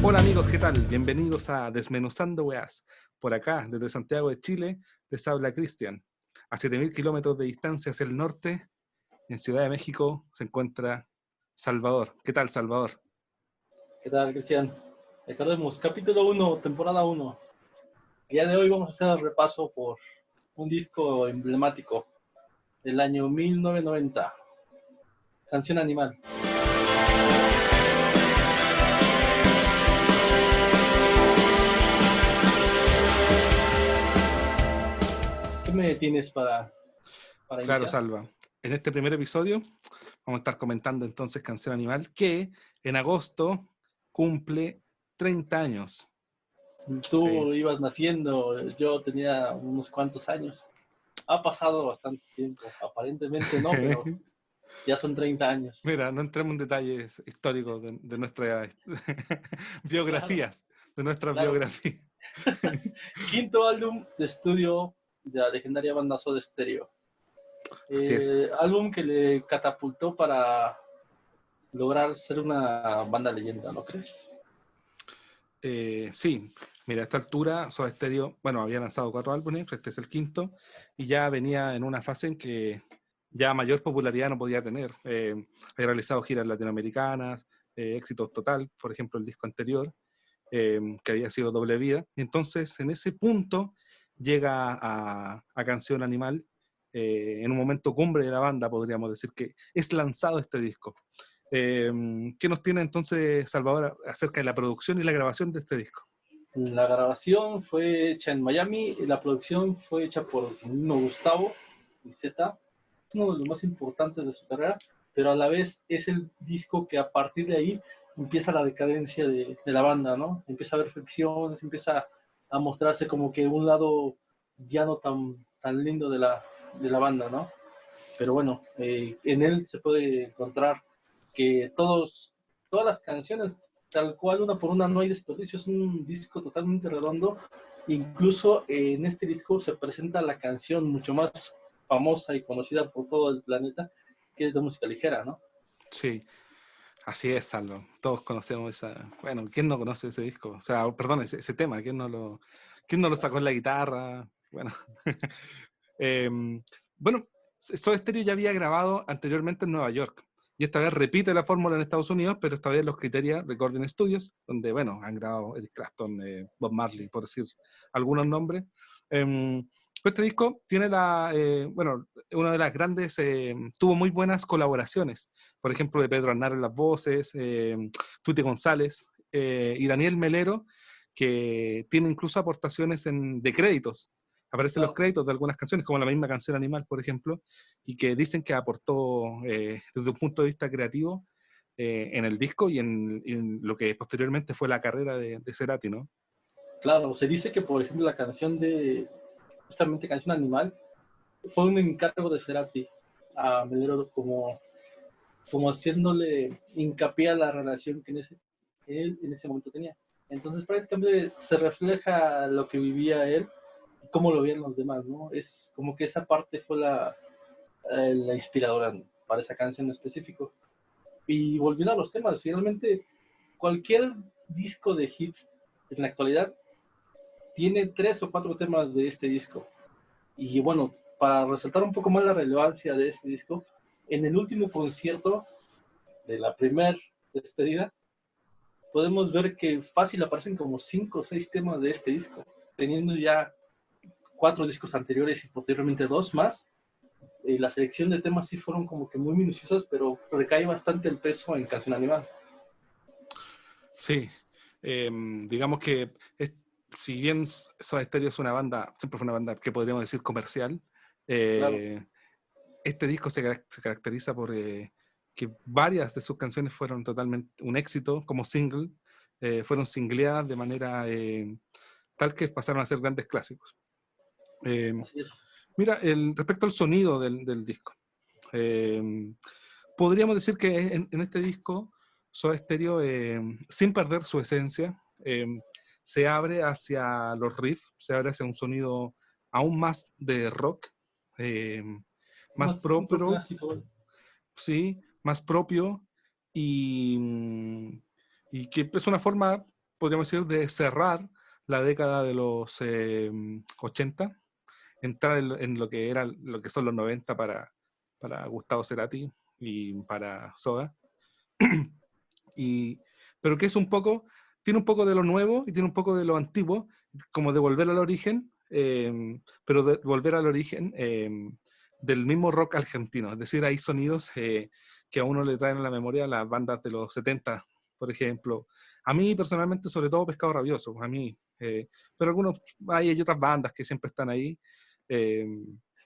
Hola amigos, ¿qué tal? Bienvenidos a Desmenuzando Weas. Por acá, desde Santiago de Chile, les habla Cristian. A 7.000 kilómetros de distancia hacia el norte, en Ciudad de México, se encuentra Salvador. ¿Qué tal, Salvador? ¿Qué tal, Cristian? Recordemos, capítulo 1, temporada 1. El día de hoy vamos a hacer el repaso por un disco emblemático del año 1990, Canción Animal. ¿Qué me tienes para Claro, iniciar? Salva. En este primer episodio vamos a estar comentando entonces Canción Animal, que en agosto cumple 30 años. Sí. Tú ibas naciendo, yo tenía unos cuantos años. Ha pasado bastante tiempo, aparentemente no, pero ya son 30 años. Mira, no entremos en detalles históricos de nuestras Claro, biografías, de nuestras claro. biografías. Quinto álbum de estudio de la legendaria banda Soda Stereo. Así es. Álbum que le catapultó para lograr ser una banda leyenda, ¿no crees? Sí, mira, a esta altura Soda Stereo, bueno, había lanzado 4 álbumes, este es el quinto, y ya venía en una fase en que ya mayor popularidad no podía tener. Había realizado giras latinoamericanas, éxitos total, por ejemplo, el disco anterior, que había sido Doble Vida. Entonces, en ese punto llega a Canción Animal, en un momento cumbre de la banda, podríamos decir que es lanzado este disco. ¿Qué nos tiene entonces Salvador acerca de la producción y la grabación de este disco? La grabación fue hecha en Miami, la producción fue hecha por el mismo Gustavo Zeta, uno de los más importantes de su carrera, pero a la vez es el disco que a partir de ahí empieza la decadencia de la banda, ¿no? Empieza a haber fricciones, empieza a mostrarse como que un lado ya no tan lindo de la banda, ¿no? Pero bueno, en él se puede encontrar que todas las canciones, tal cual una por una, no hay desperdicio, es un disco totalmente redondo. Incluso en este disco se presenta la canción mucho más famosa y conocida por todo el planeta, que es de música ligera, ¿no? Sí, así es, Salvo. Todos conocemos esa. Bueno, ¿quién no conoce ese disco? O sea, perdón, ese tema, quién no lo sacó en la guitarra? Bueno, eh, bueno, Soda Stereo ya había grabado anteriormente en Nueva York. Y esta vez repite la fórmula en Estados Unidos, pero esta vez los Criteria Recording Studios, donde, bueno, han grabado Eric Clapton, Bob Marley, por decir algunos nombres. Este disco tiene bueno, una de las grandes, tuvo muy buenas colaboraciones, por ejemplo, de Pedro Aznar en las voces, Tuti González y Daniel Melero, que tiene incluso aportaciones de créditos. Aparecen los Claro. créditos de algunas canciones, como la misma Canción Animal, por ejemplo, y que dicen que aportó desde un punto de vista creativo en el disco y en lo que posteriormente fue la carrera de Cerati, ¿no? Claro, se dice que, por ejemplo, la canción justamente Canción Animal, fue un encargo de Cerati a Melero como haciéndole hincapié a la relación que él en ese momento tenía. Entonces prácticamente se refleja lo que vivía él y cómo lo veían los demás, ¿no? Es como que esa parte fue la inspiradora para esa canción en específico. Y volviendo a los temas, finalmente cualquier disco de hits en la actualidad tiene 3 o 4 temas de este disco. Y bueno, para resaltar un poco más la relevancia de este disco, en el último concierto de la primer despedida, podemos ver que fácil aparecen como 5 o 6 temas de este disco, teniendo ya 4 discos anteriores y posteriormente 2 más. La selección de temas sí fueron como que muy minuciosas, pero recae bastante el peso en Canción Animal. Sí, digamos que si bien Soda Stereo es una banda, siempre fue una banda que podríamos decir comercial, Claro, eh, este disco se caracteriza por que varias de sus canciones fueron totalmente un éxito como single, fueron singleadas de manera tal que pasaron a ser grandes clásicos. Eh, así es. Mira, respecto al sonido del disco, podríamos decir que en este disco Soda Stereo, sin perder su esencia, se abre hacia los riffs, se abre hacia un sonido aún más de rock, eh, más Un rock propio, clásico, ¿vale? sí, más propio y, y que es una forma, podríamos decir, de cerrar la década de los 80, entrar en lo que lo que son los 90 para Gustavo Cerati y para Soda. Y, pero que es un poco, tiene un poco de lo nuevo y tiene un poco de lo antiguo, como de volver al origen, pero de volver al origen del mismo rock argentino. Es decir, hay sonidos que a uno le traen a la memoria las bandas de los 70, por ejemplo. A mí personalmente, sobre todo Pescado Rabioso, a mí. Pero algunos, hay otras bandas que siempre están ahí. Eh,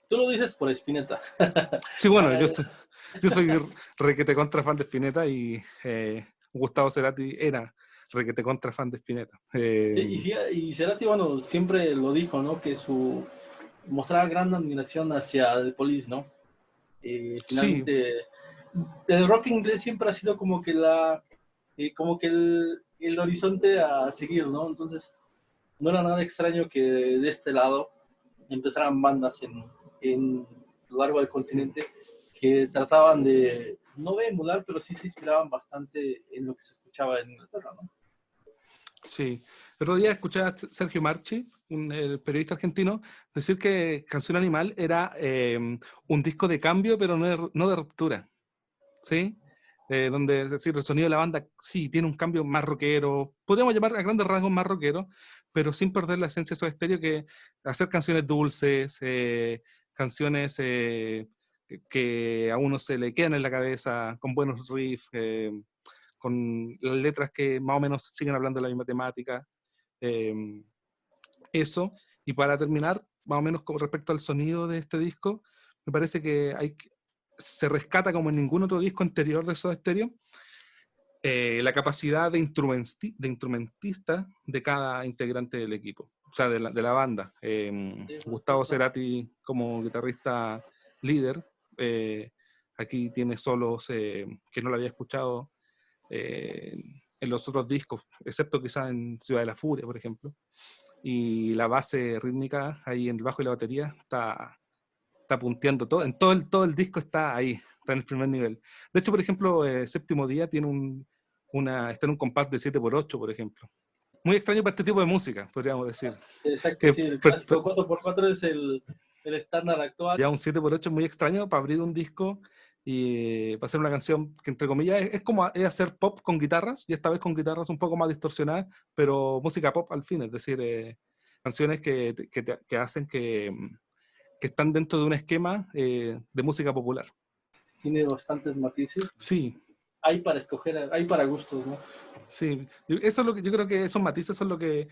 Tú lo dices por Spinetta. sí, bueno, Ah, yo soy requete contra fan de Spinetta y Gustavo Cerati era requete contra fan de Spinetta. sí, y Cerati, bueno, siempre lo dijo, ¿no? Que mostraba gran admiración hacia The Police, ¿no? Sí, Finalmente, el rock inglés siempre ha sido como que como que el horizonte a seguir, ¿no? Entonces, no era nada extraño que de este lado empezaran bandas en lo largo del continente que trataban no de emular, pero sí se inspiraban bastante en lo que se escuchaba en Inglaterra, ¿no? sí. El otro día escuché a Sergio Marchi, periodista argentino, decir que Canción Animal era un disco de cambio, pero no de ruptura. ¿Sí? Donde, es decir, el sonido de la banda sí tiene un cambio más rockero, podríamos llamar a grandes rasgos más rockero, pero sin perder la esencia de Soda Stereo, que hacer canciones dulces, canciones que a uno se le quedan en la cabeza, con buenos riffs, con las letras que más o menos siguen hablando de la misma temática. eh, Eso, y para terminar, más o menos con respecto al sonido de este disco, me parece que se rescata como en ningún otro disco anterior de Soda Stereo, la capacidad de instrumentista de cada integrante del equipo, o sea, de la banda. Sí, por Gustavo supuesto. Cerati como guitarrista líder, eh, aquí tiene solos que no lo había escuchado eh, en los otros discos, excepto quizás en Ciudad de la Furia, por ejemplo. Y la base rítmica ahí en el bajo y la batería está punteando todo, todo el disco está ahí, está en el primer nivel. De hecho, por ejemplo, Séptimo Día tiene está en un compás de 7/8, por ejemplo. Muy extraño para este tipo de música, podríamos decir. Exacto, Que sí, el clásico 4x4 es el estándar actual. ya un 7/8 es muy extraño para abrir un disco y para hacer una canción que, entre comillas, es como es hacer pop con guitarras, y esta vez con guitarras un poco más distorsionadas, pero música pop al fin, es decir, canciones que hacen que están dentro de un esquema de música popular. Tiene bastantes matices. Sí, Hay para escoger, hay para gustos, ¿no? sí. Eso es lo que yo creo que esos matices son lo que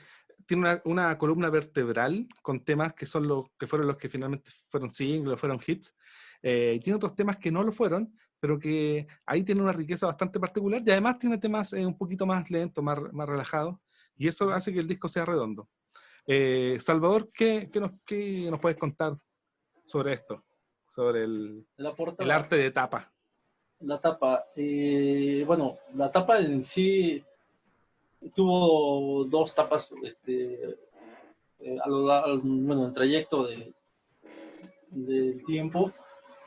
tiene una columna vertebral con temas que son los que fueron los que finalmente fueron singles, fueron hits. Y tiene otros temas que no lo fueron, pero que ahí tiene una riqueza bastante particular y además tiene temas un poquito más lentos, más relajados, y eso hace que el disco sea redondo. Salvador, qué nos puedes contar sobre esto? Sobre La el portada, arte de tapa. la tapa. Bueno, la tapa en sí tuvo dos tapas bueno, el trayecto del tiempo.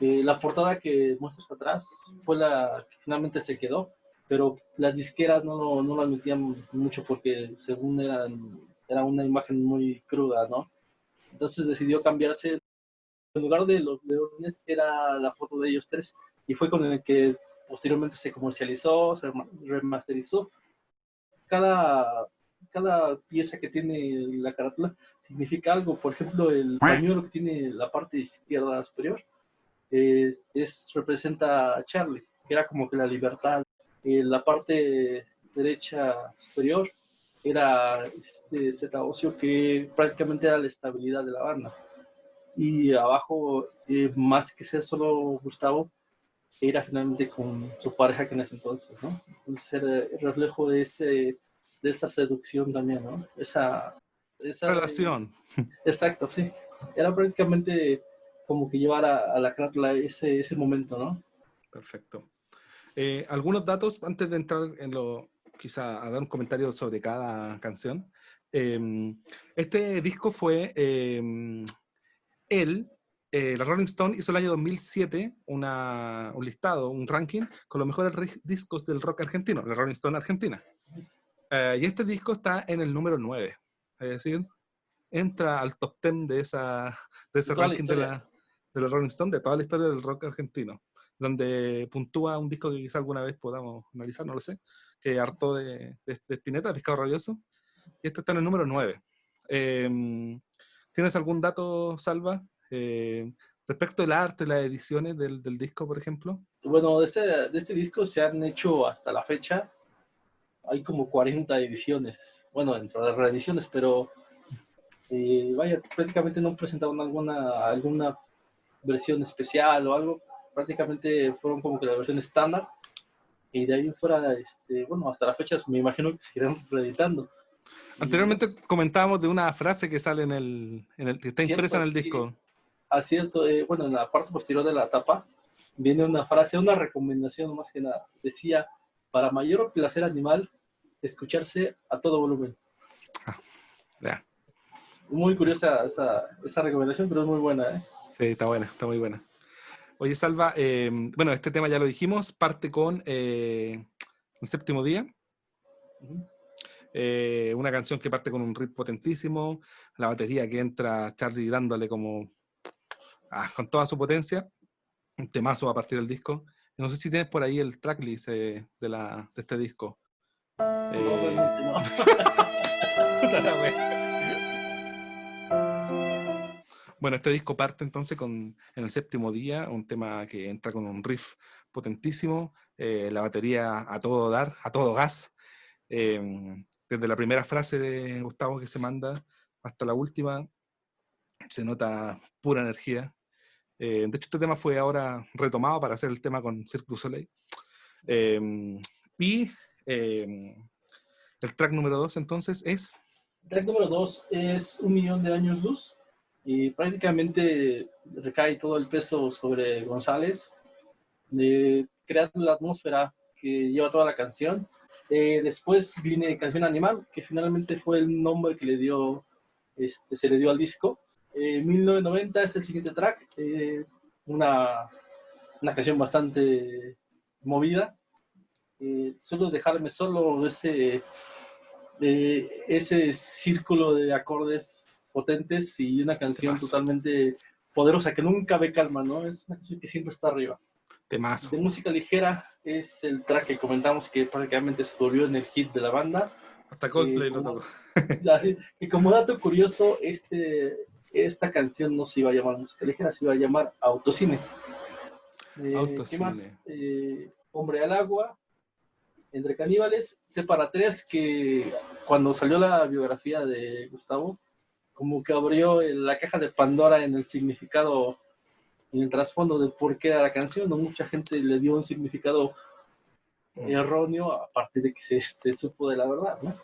La portada que muestras atrás fue la que finalmente se quedó, pero las disqueras no la admitían mucho porque según era una imagen muy cruda, ¿no? Entonces decidió cambiarse. En lugar de los leones era la foto de ellos tres y fue con el que posteriormente se comercializó, se remasterizó. Cada, cada pieza que tiene la carátula significa algo. Por ejemplo, el pañuelo que tiene la parte izquierda superior representa a Charlie, que era como que la libertad. La parte derecha superior era Zeta Ocio, que prácticamente era la estabilidad de la banda. Y abajo, más que ser solo Gustavo, era finalmente con su pareja que en ese entonces, ¿no? Entonces era el reflejo de esa seducción también, ¿no? Esa Relación. exacto, sí. Era prácticamente como que llevar a la carátula ese momento, ¿no? Perfecto. Algunos datos antes de entrar en quizá a dar un comentario sobre cada canción. Este disco fue la Rolling Stone hizo el año 2007 un listado, un ranking con los mejores discos del rock argentino, la Rolling Stone Argentina. Y este disco está en el número 9, es decir, entra al top 10 de ese Toda la ranking historia. de la Rolling Stone, de toda la historia del rock argentino, donde puntúa un disco que quizá alguna vez podamos analizar, no lo sé, que hartó de Spinetta, Pescado Rabioso, y este está en el número 9. ¿Tienes algún dato, Salva, respecto del arte, las ediciones del disco, por ejemplo? Bueno, de este disco se han hecho hasta la fecha, hay como 40 ediciones, bueno, dentro de las reediciones, pero vaya, prácticamente no presentaron alguna versión especial o algo, prácticamente fueron como que la versión estándar, y de ahí en fuera, bueno, hasta la fecha me imagino que seguirán reeditando. Y Anteriormente comentábamos de una frase que sale que está impresa en cierto, el sí, disco. acierto, bueno, en la parte posterior de la tapa viene una frase, una recomendación más que nada. Decía, para mayor placer animal, escucharse a todo volumen. Ah, ya. Muy curiosa esa recomendación, pero es muy buena, ¿eh? Sí, está buena, está muy buena. Oye, Salva, bueno, este tema ya lo dijimos, parte con El Séptimo Día, Uh-huh. una canción que parte con un riff potentísimo, la batería que entra Charlie dándole como con toda su potencia, un temazo a partir del disco. No sé si tienes por ahí el tracklist de este disco. No, realmente no. Puta la wea. Bueno, este disco parte entonces en El Séptimo Día, un tema que entra con un riff potentísimo, la batería a todo dar, a todo gas. Desde la primera frase de Gustavo que se manda hasta la última, se nota pura energía. De hecho, este tema fue ahora retomado para hacer el tema con Cirque du Soleil. Eh, y eh, el track número 2 entonces es... Track número 2 es 1 millón de años luz y prácticamente recae todo el peso sobre González, creando la atmósfera que lleva toda la canción. Después viene Canción Animal, que finalmente fue el nombre que se le dio al disco. 1990 es el siguiente track, una canción bastante movida. Solo dejarme solo ese círculo de acordes potentes y una canción Temazo, totalmente poderosa que nunca ve calma, ¿no? Es una canción que siempre está arriba. temazo. De música ligera es el track que comentamos que prácticamente se volvió en el hit de la banda. Hasta Eh, Coldplay lo como, tocó. y como dato curioso, esta canción no se iba a llamar música ligera, se iba a llamar Autocine. ¿Qué más? Autocine. Hombre al agua, Entre Caníbales, T para tres, que cuando salió la biografía de Gustavo, como que abrió la caja de Pandora en el significado, en el trasfondo de por qué era la canción, ¿no? Mucha gente le dio un significado erróneo a partir de que se supo de la verdad, ¿no?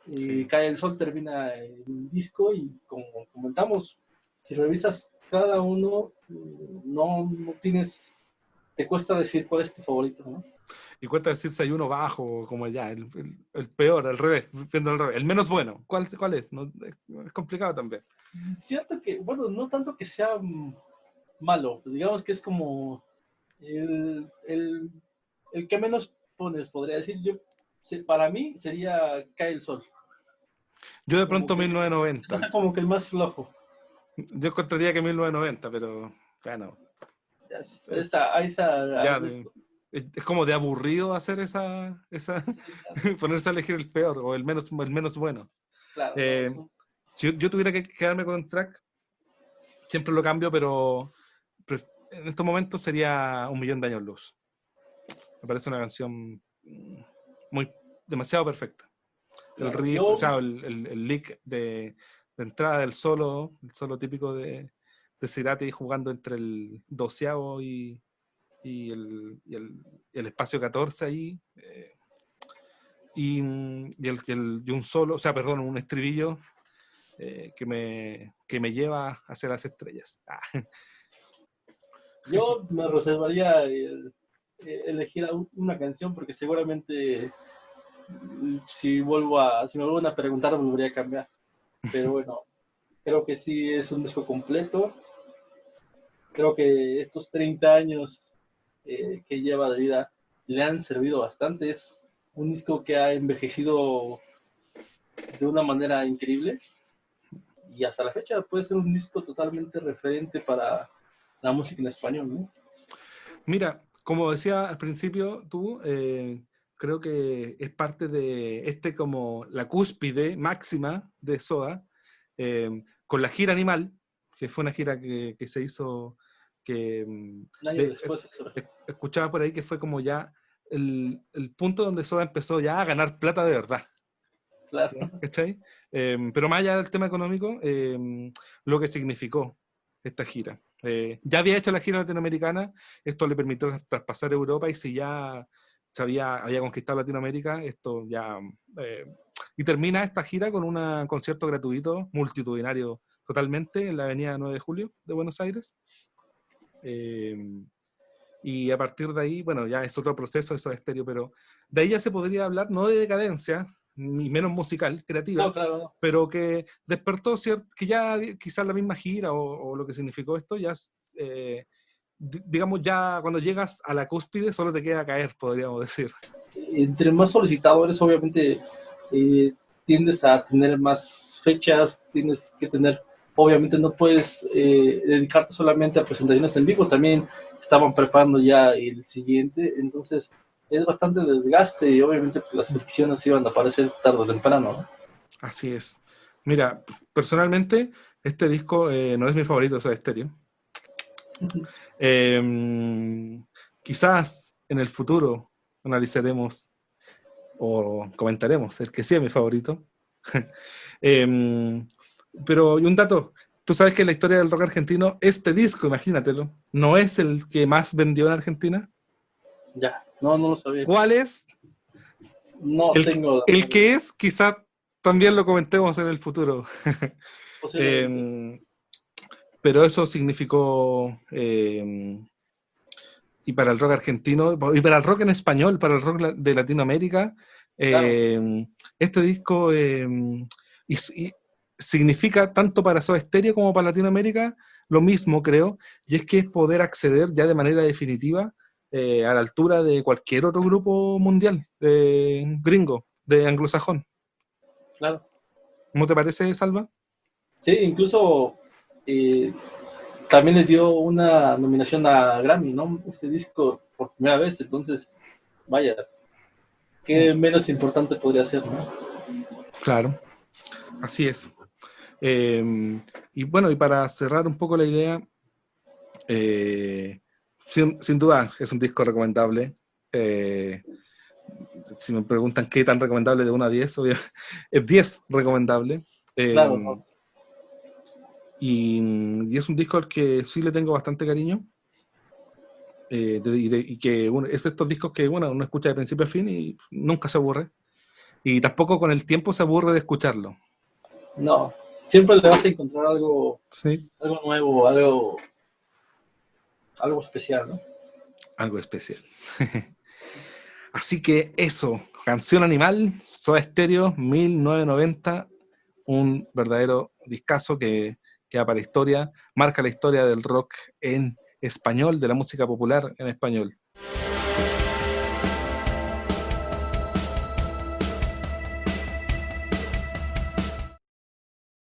Y Sí. Cae el Sol termina el disco y como comentamos, si revisas cada uno, no tienes, te cuesta decir cuál es tu favorito, ¿no? Y cuenta decir si hay uno bajo, como ya, el peor, al revés, viendo al revés, el menos bueno. ¿Cuál es? No, es complicado también. Cierto que, bueno, no tanto que sea malo, digamos que es como el, el, el que menos pones, podría decir yo. Para mí sería Cae el Sol, Yo de como pronto que se me 1990. hace como que el más flojo. Yo encontraría que 1990, pero bueno, eh, A ya gusto. es como de aburrido hacer Sí, ponerse a elegir el peor o el menos bueno. claro, no, Eh, si yo tuviera que quedarme con un track, siempre lo cambio, pero en estos momentos sería Un Millón de Años Luz. Me parece una canción muy demasiado perfecta. El claro. riff, o sea, el lick de entrada del solo, el solo típico de Cerati jugando entre el doceavo y el espacio 14 ahí, y un solo, o sea, perdón, un estribillo que me lleva hacia las estrellas. Yo me reservaría elegir una canción porque seguramente si me vuelven a preguntar volvería a cambiar. Pero bueno, creo que sí es un disco completo. Creo que estos 30 años que lleva de vida le han servido bastante. Es un disco que ha envejecido de una manera increíble y hasta la fecha puede ser un disco totalmente referente para la música en español, ¿no? Mira, como decía al principio tú, creo que es parte de como la cúspide máxima de Soda, con la gira Animal, que fue una gira que se hizo, que Un año después, escuchaba por ahí que fue como ya el punto donde Soda empezó ya a ganar plata de verdad. claro. ¿Cachai? Pero más allá del tema económico, lo que significó esta gira. Ya había hecho la gira latinoamericana, esto le permitió traspasar Europa y si ya había conquistado Latinoamérica, esto ya... y termina esta gira con un concierto gratuito, multitudinario totalmente, en la avenida 9 de Julio de Buenos Aires. Y a partir de ahí, bueno, ya es otro proceso, eso es estéreo, pero de ahí ya se podría hablar no de decadencia, ni menos musical, No, creativa, claro, no. pero que despertó que ya quizás la misma gira o lo que significó esto, ya, digamos, ya cuando llegas a la cúspide solo te queda caer, podríamos decir. Entre más solicitadores, obviamente, eh, tiendes a tener más fechas, tienes que tener, obviamente no puedes dedicarte solamente a presentaciones en vivo, también estaban preparando ya el siguiente, entonces es bastante desgaste y obviamente pues, las fricciones iban a aparecer tarde o temprano, ¿no? Así es. Mira, personalmente, este disco no es mi favorito, o sea, estéreo. Quizás en el futuro analizaremos o comentaremos el que sí es mi favorito. Pero, y un dato, tú sabes que en la historia del rock argentino, este disco, imagínatelo, no es el que más vendió en Argentina. Ya, no, no lo sabía. ¿Cuál es? No tengo El que es, quizá también lo comentemos en el futuro. posiblemente. Pero eso significó, y para el rock argentino, y para el rock en español, para el rock de Latinoamérica, Claro, este disco y significa tanto para Soda Stereo como para Latinoamérica lo mismo, creo, y es que es poder acceder ya de manera definitiva a la altura de cualquier otro grupo mundial, gringo, de anglosajón. claro. ¿Cómo te parece, Salva? Sí, incluso eh, también les dio una nominación a Grammy, ¿no? Este disco por primera vez, entonces, vaya, qué menos importante podría ser, ¿no? Claro, así es. Eh, y bueno, y para cerrar un poco la idea, sin duda es un disco recomendable. Si me preguntan qué tan recomendable de 1 a 10, obvio, es 10 recomendable. Eh, Claro, no, y es un disco al que sí le tengo bastante cariño. Y que es de estos discos que bueno, uno escucha de principio a fin y nunca se aburre. Y tampoco con el tiempo se aburre de escucharlo. no, siempre le vas a encontrar Sí, algo nuevo, algo especial, ¿no? algo especial. Así que eso, Canción Animal, Soda Stereo, 1990, un verdadero discazo que queda para la historia, marca la historia del rock en español, de la música popular en español.